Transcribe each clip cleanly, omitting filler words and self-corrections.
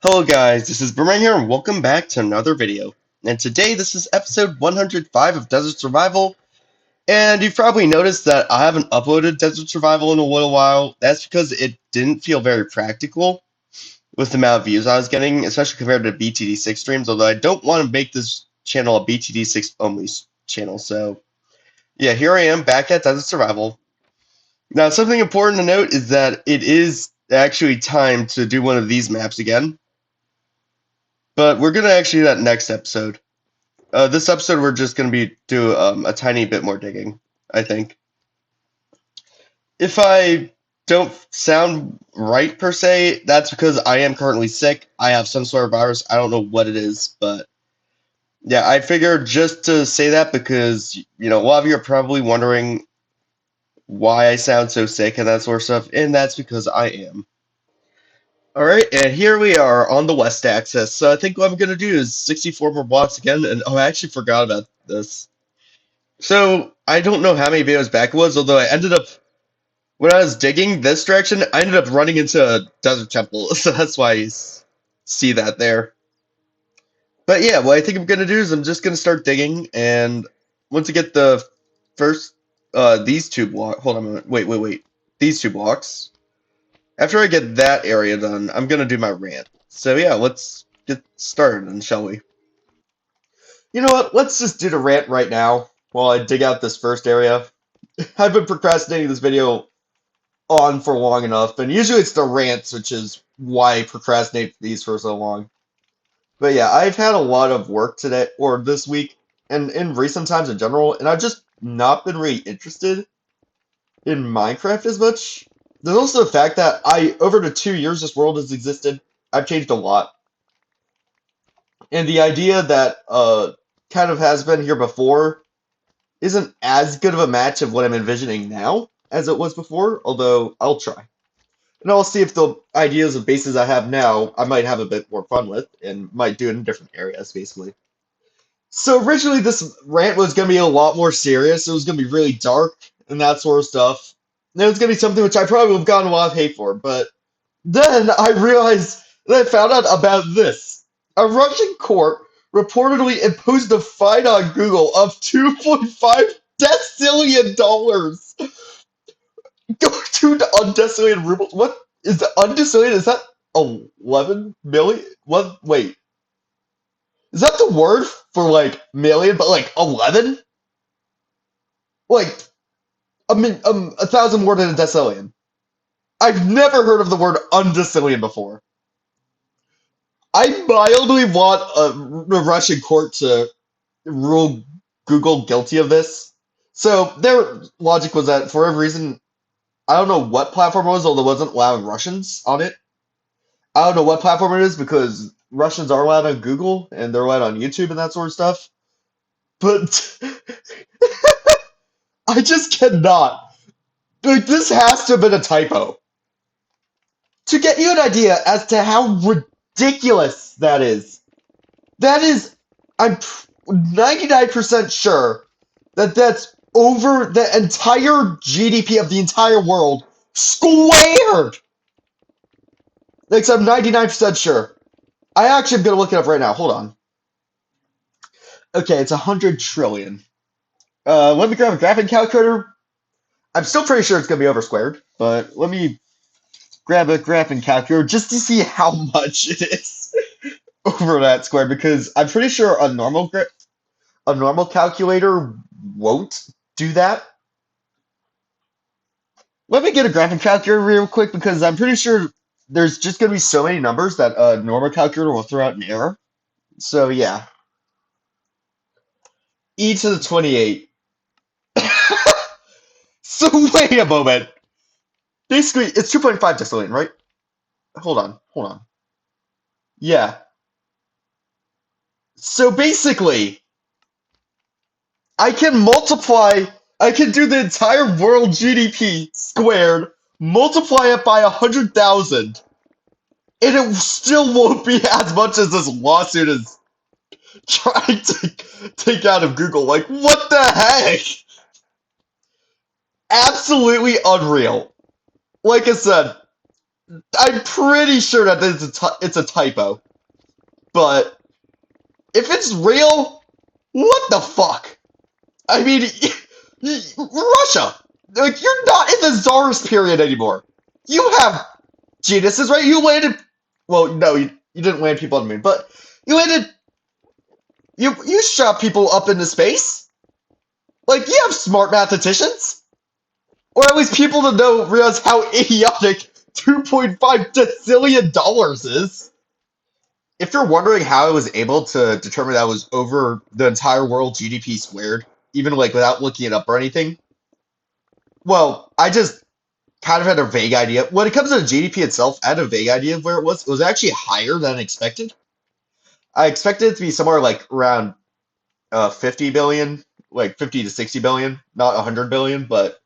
Hello guys, this is Boomerang here and welcome back to another video. And today this is episode 105 of Desert Survival, and you've probably noticed that I haven't uploaded Desert Survival in a little while. That's because it didn't feel very practical with the amount of views I was getting, especially compared to BTD6 streams, although I don't want to make this channel a BTD6 only channel. So yeah, here I am back at Desert Survival. Now something important to note is that it is actually time to do one of these maps again. But we're gonna actually do that next episode. This episode we're just gonna be do a tiny bit more digging, I think. If I don't sound right per se, that's because I am currently sick. I have some sort of virus. I don't know what it is, but yeah, I figured just to say that because a lot of you are probably wondering why I sound so sick and that sort of stuff, and that's because I am. All right, and here we are on the west axis. So I think what I'm gonna do is 64 more blocks again, and oh, I actually forgot about this. So I don't know how many videos back it was, although I ended up when I was digging this direction, I ended up running into a desert temple, so that's why you see that there. But yeah, what I think I'm gonna do is I'm just gonna start digging, and once I get the first these two blocks, hold on a minute, wait, these two blocks. After I get that area done, I'm gonna do my rant. So yeah, let's get started, shall we? You know what? Let's just do the rant right now while I dig out this first area. I've been procrastinating this video on for long enough, and usually it's the rants, which is why I procrastinate these for so long. But yeah, I've had a lot of work today or this week, and in recent times in general, and I've just not been really interested in Minecraft as much. There's also the fact that over the 2 years this world has existed, I've changed a lot. And the idea that kind of has been here before isn't as good of a match of what I'm envisioning now as it was before, although I'll try. And I'll see if the ideas of bases I have now I might have a bit more fun with and might do it in different areas, basically. So originally this rant was going to be a lot more serious. It was going to be really dark and that sort of stuff. And it was going to be something which I probably would have gotten a lot of hate for, but then I realized that I found out about this. A Russian court reportedly imposed a fine on Google of $2.5 decillion. Go to the undecillion rubles. What is the undecillion? Is that 11 million? What? Wait, is that the word for like million, but like 11? Like a thousand more than a decillion. I've never heard of the word undecillion before. I mildly want a Russian court to rule Google guilty of this. So their logic was that for every reason, I don't know what platform it was, although it wasn't allowing Russians on it. I don't know what platform it is because Russians are allowed on Google and they're allowed on YouTube and that sort of stuff. But I just cannot. Like, this has to have been a typo. To get you an idea as to how ridiculous that is, I'm 99% sure that that's over the entire GDP of the entire world squared. Like, so I'm 99% sure. I actually am going to look it up right now. Hold on. Okay, it's 100 trillion. Let me grab a graphing calculator. I'm still pretty sure it's going to be over squared, but let me grab a graphing calculator just to see how much it is over that square, because I'm pretty sure a normal calculator won't do that. Let me get a graphing calculator real quick because I'm pretty sure there's just going to be so many numbers that a normal calculator will throw out an error. So yeah, e to the 28. So wait a moment. Basically, it's 2.5 decillion, right? Hold on. Yeah. So basically, I can multiply, I can do the entire world GDP squared, multiply it by 100,000, and it still won't be as much as this lawsuit is trying to take out of Google. Like, what the heck? Absolutely unreal. Like I said, I'm pretty sure that it's a typo. But if it's real, what the fuck? I mean, Russia, like you're not in the Tsarist period anymore. You have geniuses, right? You landed. Well, no, you didn't land people on the moon, but you landed. You shot people up into space. Like you have smart mathematicians, or at least people to know realize how idiotic $2.5 trillion is. If you're wondering how I was able to determine that was over the entire world GDP squared, even like without looking it up or anything, well, I just kind of had a vague idea. When it comes to the GDP itself, I had a vague idea of where it was. It was actually higher than expected. I expected it to be somewhere like around 50 billion, like 50 to 60 billion, not 100 billion. But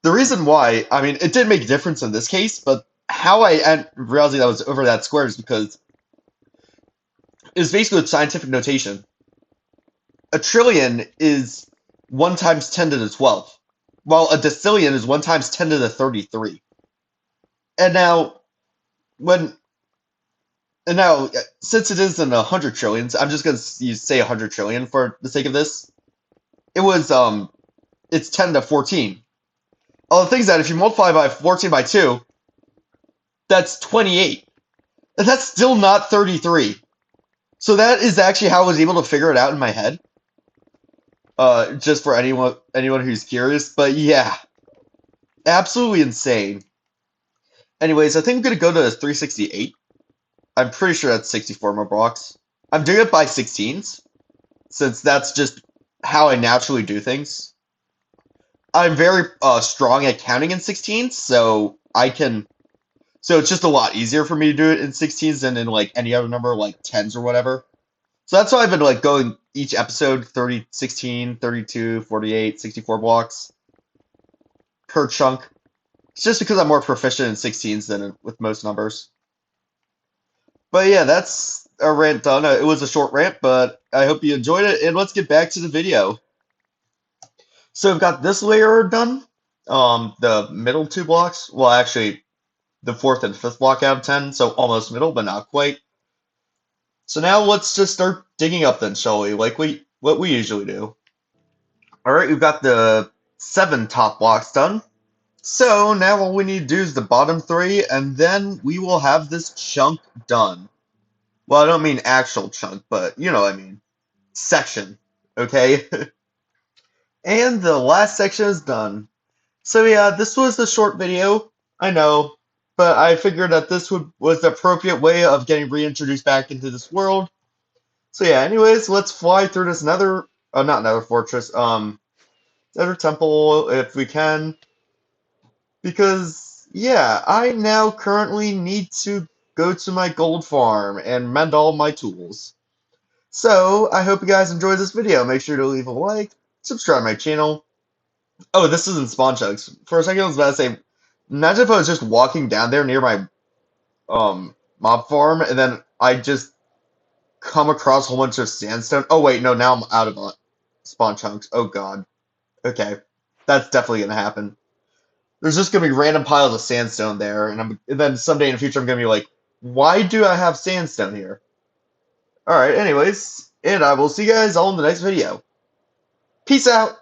the reason why, I mean, it did make a difference in this case, but how I ended realizing that was over that square is because it's basically with scientific notation. A trillion is 1 times 10 to the 12, while a decillion is 1 times 10 to the 33. And now, when and now, since it is in 100 trillions, I'm just gonna say 100 trillion for the sake of this. It was it's 10 to 14. All the things that if you multiply by 14 by 2, that's 28, and that's still not 33. So that is actually how I was able to figure it out in my head. Just for anyone who's curious, but yeah, absolutely insane. Anyways, I think I'm gonna go to 368. I'm pretty sure that's 64 more blocks. I'm doing it by 16s, since that's just how I naturally do things. I'm very strong at counting in 16s, so I can. So it's just a lot easier for me to do it in 16s than in like any other number, like 10s or whatever. So that's why I've been like going each episode 30, 16, 32, 48, 64 blocks per chunk. It's just because I'm more proficient in 16s than with most numbers. But yeah, that's a rant done. It was a short rant, but I hope you enjoyed it. And let's get back to the video. So I've got this layer done. The middle 2 blocks. Well, actually, the fourth and fifth block out of 10, so almost middle, but not quite. So now let's just start digging up then, shall we? Like what we usually do. All right, we've got the 7 top blocks done. So now all we need to do is the bottom 3, and then we will have this chunk done. Well, I don't mean actual chunk, but you know what I mean. Section. Okay? And the last section is done. So yeah, this was a short video. I know. But I figured that was the appropriate way of getting reintroduced back into this world. So yeah, anyways, let's fly through this nether not nether fortress, nether temple if we can. Because yeah, I now currently need to go to my gold farm and mend all my tools. So, I hope you guys enjoyed this video. Make sure to leave a like, subscribe to my channel. Oh, this isn't spawn chunks. For a second, I was about to say, imagine if I was just walking down there near my mob farm, and then I just come across a whole bunch of sandstone. Oh wait, no, now I'm out of spawn chunks. Oh god. Okay, that's definitely gonna happen. There's just gonna be random piles of sandstone there, and then someday in the future I'm gonna be like, why do I have sandstone here? All right, anyways, and I will see you guys all in the next video. Peace out.